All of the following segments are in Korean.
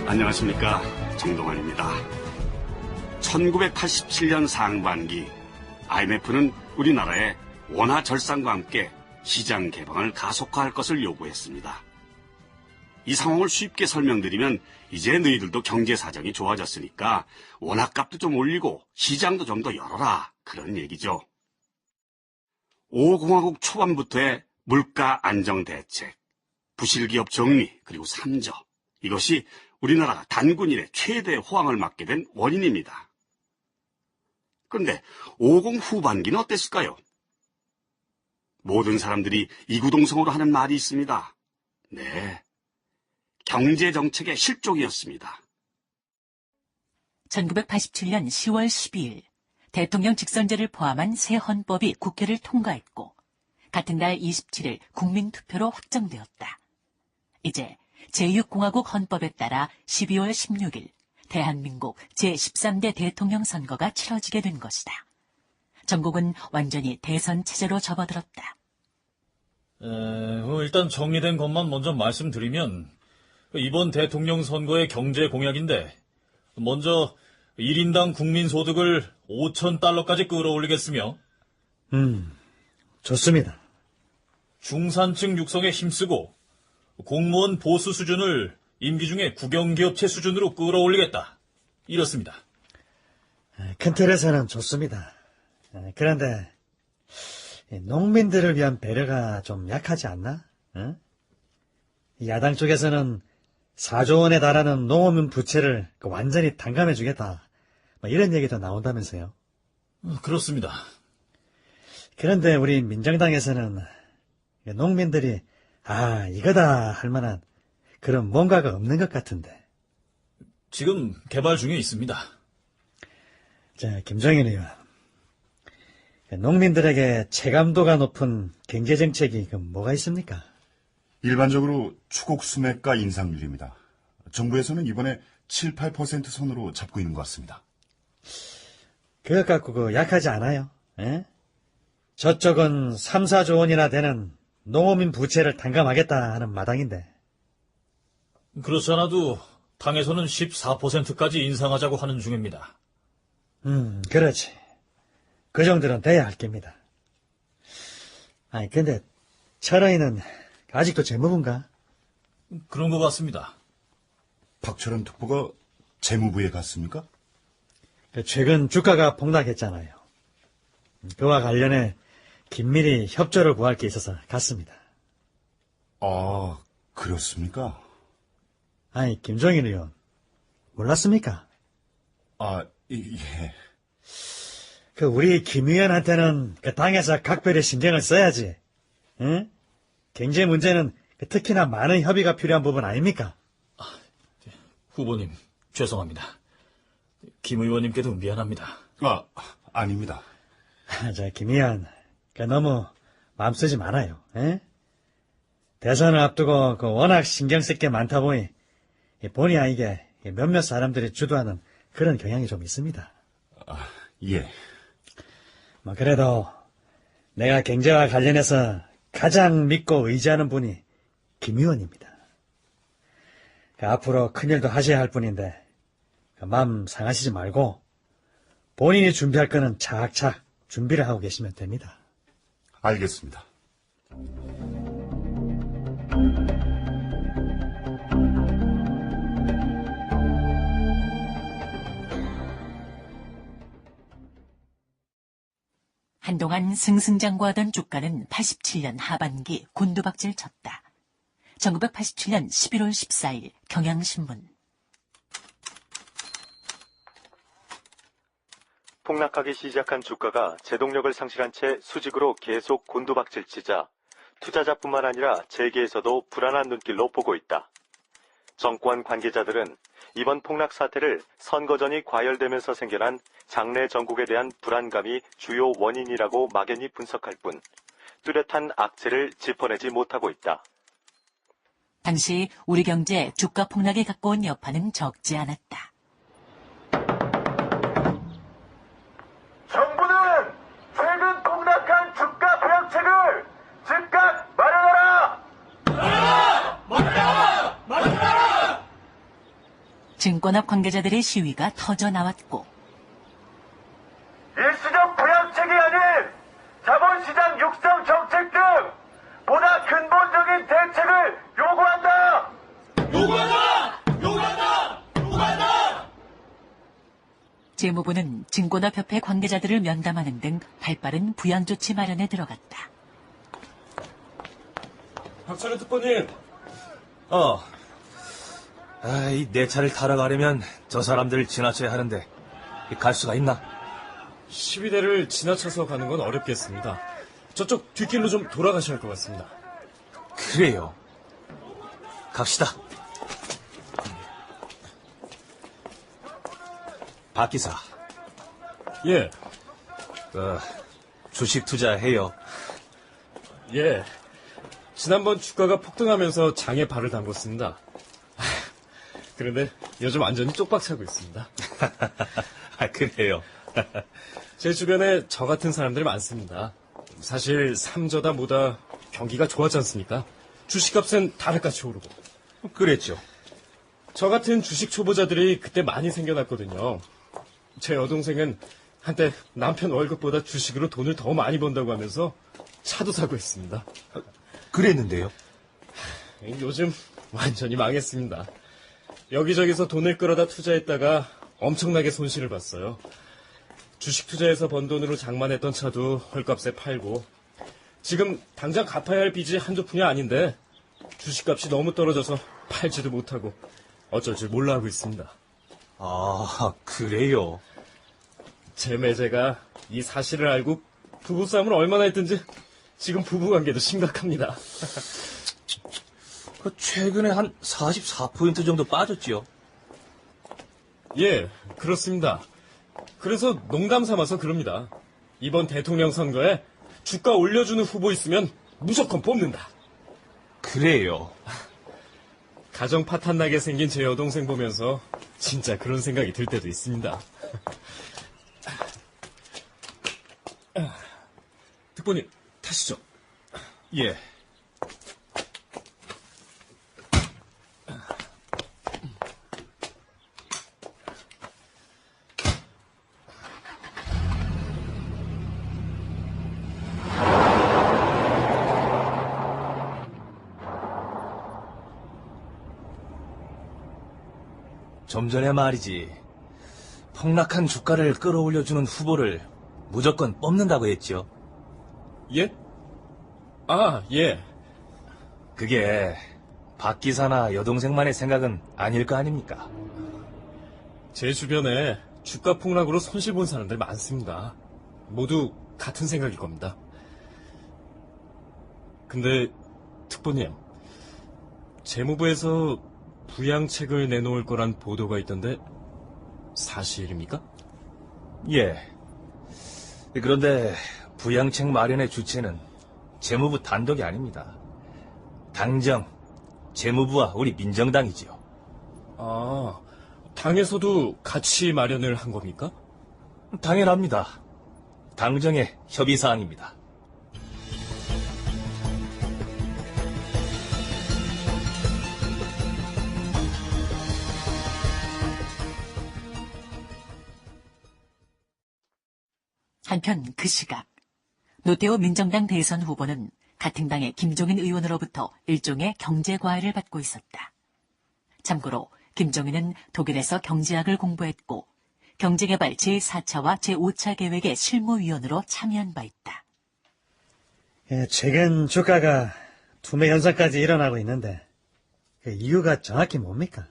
안녕하십니까, 정동환입니다. 1987년 상반기 IMF는 우리나라의 원화 절상과 함께 시장 개방을 가속화할 것을 요구했습니다. 이 상황을 쉽게 설명드리면 이제 너희들도 경제 사정이 좋아졌으니까 원화값도 좀 올리고 시장도 좀 더 열어라, 그런 얘기죠. 5공화국 초반부터의 물가 안정 대책, 부실기업 정리, 그리고 삼저, 이것이 우리나라가 단군 이래 최대 호황을 맞게 된 원인입니다. 그런데 50 후반기는 어땠을까요? 모든 사람들이 이구동성으로 하는 말이 있습니다. 네, 경제정책의 실족이었습니다. 1987년 10월 12일 대통령 직선제를 포함한 새 헌법이 국회를 통과했고 같은 날 27일 국민투표로 확정되었다. 이제 제6공화국 헌법에 따라 12월 16일 대한민국 제13대 대통령 선거가 치러지게 된 것이다. 전국은 완전히 대선 체제로 접어들었다. 일단 정리된 것만 먼저 말씀드리면 이번 대통령 선거의 경제 공약인데 먼저 1인당 국민소득을 5,000달러까지 끌어올리겠으며 좋습니다. 중산층 육성에 힘쓰고 공무원 보수 수준을 임기 중에 국영기업체 수준으로 끌어올리겠다. 이렇습니다. 큰 틀에서는 좋습니다. 그런데 농민들을 위한 배려가 좀 약하지 않나? 야당 쪽에서는 4조 원에 달하는 농어민 부채를 완전히 탕감해주겠다, 이런 얘기도 나온다면서요. 그렇습니다. 그런데 우리 민정당에서는 농민들이 이거다 할 만한 그런 뭔가가 없는 것 같은데. 지금 개발 중에 있습니다. 자, 김종인 의원. 농민들에게 체감도가 높은 경제정책이 뭐가 있습니까? 일반적으로 추곡 수매가 인상률입니다. 정부에서는 이번에 7, 8% 선으로 잡고 있는 것 같습니다. 그것 갖고 약하지 않아요. 에? 저쪽은 3, 4조 원이나 되는 농어민 부채를 탕감하겠다 하는 마당인데. 그렇지 않아도 당에서는 14%까지 인상하자고 하는 중입니다. 그렇지. 그 정도는 돼야 할 겁니다. 근데 철원이는 아직도 재무부인가? 그런 것 같습니다. 박철원 특보가 재무부에 갔습니까? 최근 주가가 폭락했잖아요. 그와 관련해 긴밀히 협조를 구할 게 있어서 갔습니다. 그렇습니까? 김종인 의원, 몰랐습니까? 예. 우리 김 의원한테는 당에서 각별히 신경을 써야지. 응? 경제 문제는 특히나 많은 협의가 필요한 부분 아닙니까? 후보님, 죄송합니다. 김 의원님께도 미안합니다. 아닙니다. 김 의원, 너무 마음 쓰지 말아요. 에? 대선을 앞두고 워낙 신경 쓸 게 많다 보니 본의 아니게 몇몇 사람들이 주도하는 그런 경향이 좀 있습니다. 예. 그래도 내가 경제와 관련해서 가장 믿고 의지하는 분이 김 의원입니다. 앞으로 큰일도 하셔야 할 분인데 마음 상하시지 말고 본인이 준비할 거는 착착 준비를 하고 계시면 됩니다. 알겠습니다. 한동안 승승장구하던 주가는 87년 하반기 곤두박질 쳤다. 1987년 11월 14일 경향신문. 폭락하기 시작한 주가가 제동력을 상실한 채 수직으로 계속 곤두박질치자 투자자뿐만 아니라 재계에서도 불안한 눈길로 보고 있다. 정권 관계자들은 이번 폭락 사태를 선거전이 과열되면서 생겨난 장래 정국에 대한 불안감이 주요 원인이라고 막연히 분석할 뿐 뚜렷한 악재를 짚어내지 못하고 있다. 당시 우리 경제 주가 폭락이 갖고 온 여파는 적지 않았다. 정부는 최근 폭락한 주가 대응책을 즉각 마련하라! 증권업 관계자들의 시위가 터져 나왔고 일시적 부양책이 아닌 자본시장 육성 정책 등 보다 근본적인 대책을 요구한다! 재무부는 증권업협회 관계자들을 면담하는 등 발빠른 부양 조치 마련에 들어갔다. 박철현 특보님. 이 내 차를 타러 가려면 저 사람들을 지나쳐야 하는데 갈 수가 있나? 12대를 지나쳐서 가는 건 어렵겠습니다. 저쪽 뒷길로 좀 돌아가셔야 할 것 같습니다. 그래요. 갑시다. 박 기사, 예, 주식 투자해요. 예. 지난번 주가가 폭등하면서 장에 발을 담궜습니다. 그런데 요즘 완전히 쪽박 차고 있습니다. 그래요. 제 주변에 저 같은 사람들이 많습니다. 사실 삼저다 뭐다 경기가 좋았지 않습니까? 주식값은 다르같이 오르고. 그랬죠. 저 같은 주식 초보자들이 그때 많이 생겨났거든요. 제 여동생은 한때 남편 월급보다 주식으로 돈을 더 많이 번다고 하면서 차도 사고 있습니다. 그랬는데요. 요즘 완전히 망했습니다. 여기저기서 돈을 끌어다 투자했다가 엄청나게 손실을 봤어요. 주식 투자해서 번 돈으로 장만했던 차도 헐값에 팔고 지금 당장 갚아야 할 빚이 한두 푼이 아닌데 주식값이 너무 떨어져서 팔지도 못하고 어쩔 줄 몰라 하고 있습니다. 그래요. 제 매제가 이 사실을 알고 부부싸움을 얼마나 했든지 지금 부부관계도 심각합니다. 최근에 한 44% 정도 빠졌지요. 예, 그렇습니다. 그래서 농담 삼아서 그럽니다. 이번 대통령 선거에 주가 올려주는 후보 있으면 무조건 뽑는다. 그래요. 가정 파탄 나게 생긴 제 여동생 보면서 진짜 그런 생각이 들 때도 있습니다. 특보님, 타시죠. 예. 좀 전에 말이지. 폭락한 주가를 끌어올려주는 후보를 무조건 뽑는다고 했죠. 예? 예. 그게 박 기사나 여동생만의 생각은 아닐 거 아닙니까? 제 주변에 주가 폭락으로 손실 본 사람들 많습니다. 모두 같은 생각일 겁니다. 근데 특보님, 재무부에서 부양책을 내놓을 거란 보도가 있던데 사실입니까? 예. 그런데 부양책 마련의 주체는 재무부 단독이 아닙니다. 당정, 재무부와 우리 민정당이지요. 당에서도 같이 마련을 한 겁니까? 당연합니다. 당정의 협의사항입니다. 한편 그 시각 노태우 민정당 대선 후보는 같은 당의 김종인 의원으로부터 일종의 경제 과외를 받고 있었다. 참고로 김종인은 독일에서 경제학을 공부했고 경제개발 제4차와 제5차 계획의 실무위원으로 참여한 바 있다. 최근 주가가 투매 현상까지 일어나고 있는데 그 이유가 정확히 뭡니까?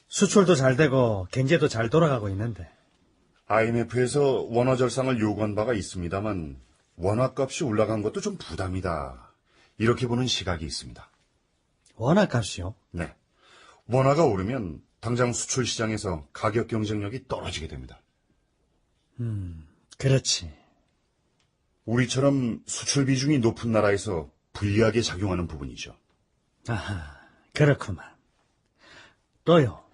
수출도 잘 되고 경제도 잘 돌아가고 있는데 IMF에서 원화 절상을 요구한 바가 있습니다만 원화값이 올라간 것도 좀 부담이다. 이렇게 보는 시각이 있습니다. 원화값이요? 네. 원화가 오르면 당장 수출 시장에서 가격 경쟁력이 떨어지게 됩니다. 그렇지. 우리처럼 수출 비중이 높은 나라에서 불리하게 작용하는 부분이죠. 아하, 그렇구만. 또요?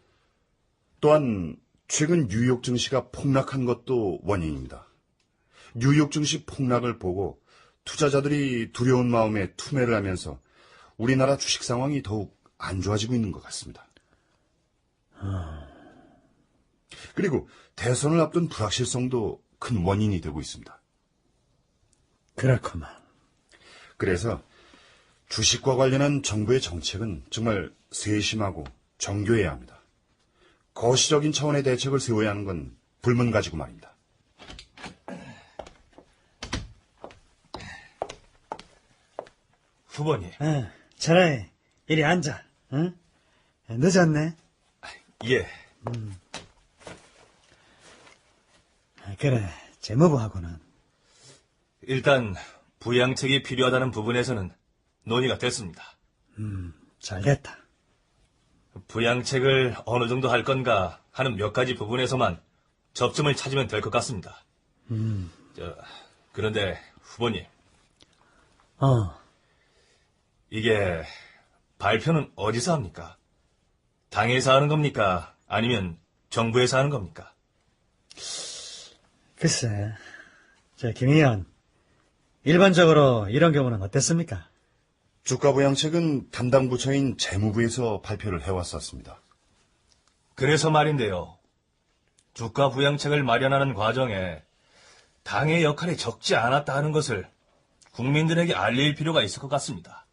또한 최근 뉴욕 증시가 폭락한 것도 원인입니다. 뉴욕 증시 폭락을 보고 투자자들이 두려운 마음에 투매를 하면서 우리나라 주식 상황이 더욱 안 좋아지고 있는 것 같습니다. 그리고 대선을 앞둔 불확실성도 큰 원인이 되고 있습니다. 그렇구만. 그래서 주식과 관련한 정부의 정책은 정말 세심하고 정교해야 합니다. 거시적인 차원의 대책을 세워야 하는 건 불문가지고 말입니다. 후보님. 차라리 이리 앉아. 응? 늦었네. 예. 그래, 재무부하고는. 일단 부양책이 필요하다는 부분에서는 논의가 됐습니다. 잘됐다. 부양책을 어느 정도 할 건가 하는 몇 가지 부분에서만 접점을 찾으면 될 것 같습니다. 그런데 후보님, 이게 발표는 어디서 합니까? 당에서 하는 겁니까? 아니면 정부에서 하는 겁니까? 글쎄, 김 의원, 일반적으로 이런 경우는 어땠습니까? 주가 부양책은 담당 부처인 재무부에서 발표를 해왔었습니다. 그래서 말인데요. 주가 부양책을 마련하는 과정에 당의 역할이 적지 않았다 하는 것을 국민들에게 알릴 필요가 있을 것 같습니다.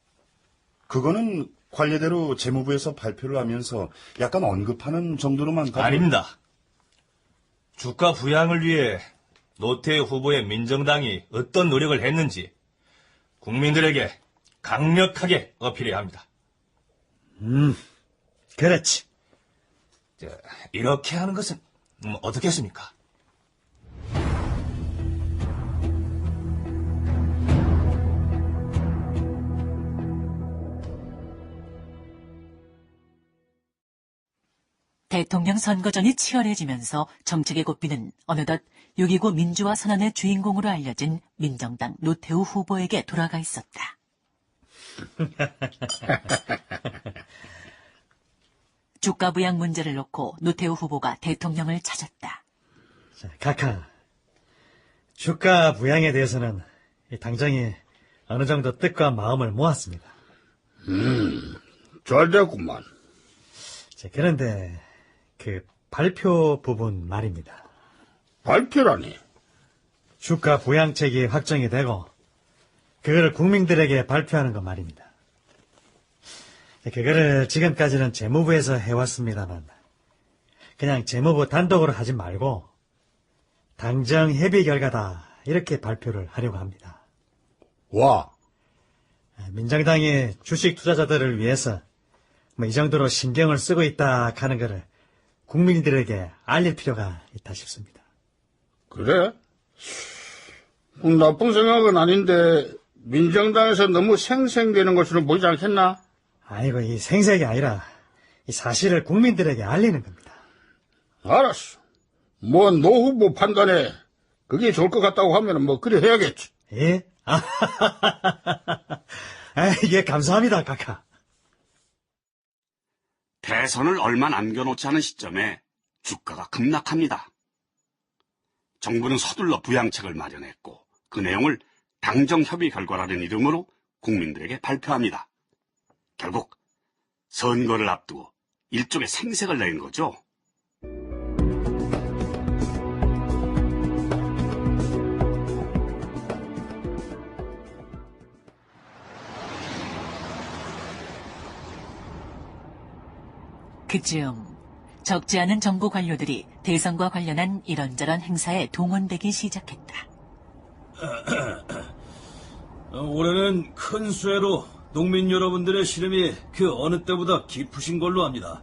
그거는 관례대로 재무부에서 발표를 하면서 약간 언급하는 정도로만 아닙니다. 주가 부양을 위해 노태우 후보의 민정당이 어떤 노력을 했는지 국민들에게 강력하게 어필해야 합니다. 그렇지. 이렇게 하는 것은 어떻겠습니까? 대통령 선거전이 치열해지면서 정책의 고삐는 어느덧 6.29 민주화 선언의 주인공으로 알려진 민정당 노태우 후보에게 돌아가 있었다. 주가 부양 문제를 놓고 노태우 후보가 대통령을 찾았다. 자, 각하. 주가 부양에 대해서는 이 당정이 어느 정도 뜻과 마음을 모았습니다. 잘 됐구만. 자, 그런데 그 발표 부분 말입니다. 발표라니. 주가 부양책이 확정이 되고 그거를 국민들에게 발표하는 것 말입니다. 그거를 지금까지는 재무부에서 해왔습니다만 그냥 재무부 단독으로 하지 말고 당정 협의 결과다 이렇게 발표를 하려고 합니다. 와, 민정당이 주식 투자자들을 위해서 이 정도로 신경을 쓰고 있다 하는 거를 국민들에게 알릴 필요가 있다 싶습니다. 그래? 나쁜 생각은 아닌데 민정당에서 너무 생생되는 것으로 보이지 않겠나? 아이고, 이 생색이 아니라 이 사실을 국민들에게 알리는 겁니다. 알았어. 뭐 노 후보 판단에 그게 좋을 것 같다고 하면 뭐 그래 해야겠지. 예? 예, 감사합니다, 각하. 대선을 얼마 남겨놓지 않은 시점에 주가가 급락합니다. 정부는 서둘러 부양책을 마련했고 그 내용을 당정협의 결과라는 이름으로 국민들에게 발표합니다. 결국 선거를 앞두고 일종의 생색을 낸 거죠. 그쯤 적지 않은 정부 관료들이 대선과 관련한 이런저런 행사에 동원되기 시작했다. 올해는 큰 수혜로 농민 여러분들의 시름이 그 어느 때보다 깊으신 걸로 압니다.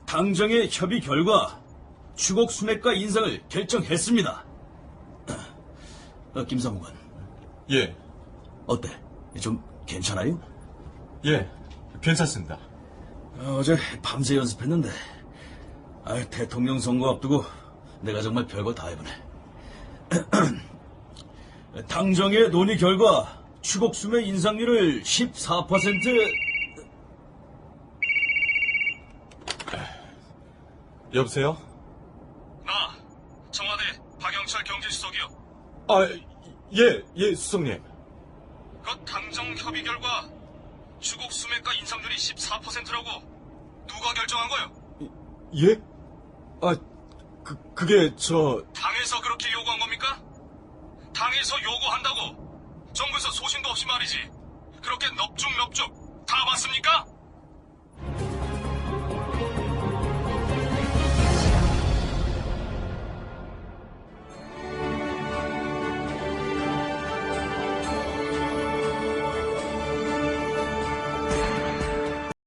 당정의 협의 결과 추곡 수매가 인상을 결정했습니다. 김 사무관. 예, 어때? 좀 괜찮아요? 예, 괜찮습니다. 어제 밤새 연습했는데 대통령 선거 앞두고 내가 정말 별거 다 해보네. 당정의 논의 결과 추곡수매 인상률을 14%... 여보세요? 나 청와대 박영철 경제수석이요. 예, 수석님. 그 당정 협의 결과 추곡 수매가 인상률이 14%라고 누가 결정한 거요? 예? 그게 당에서 그렇게 요구한 겁니까? 당에서 요구한다고 정부에서 소신도 없이 말이지. 그렇게 넙죽 다 봤습니까?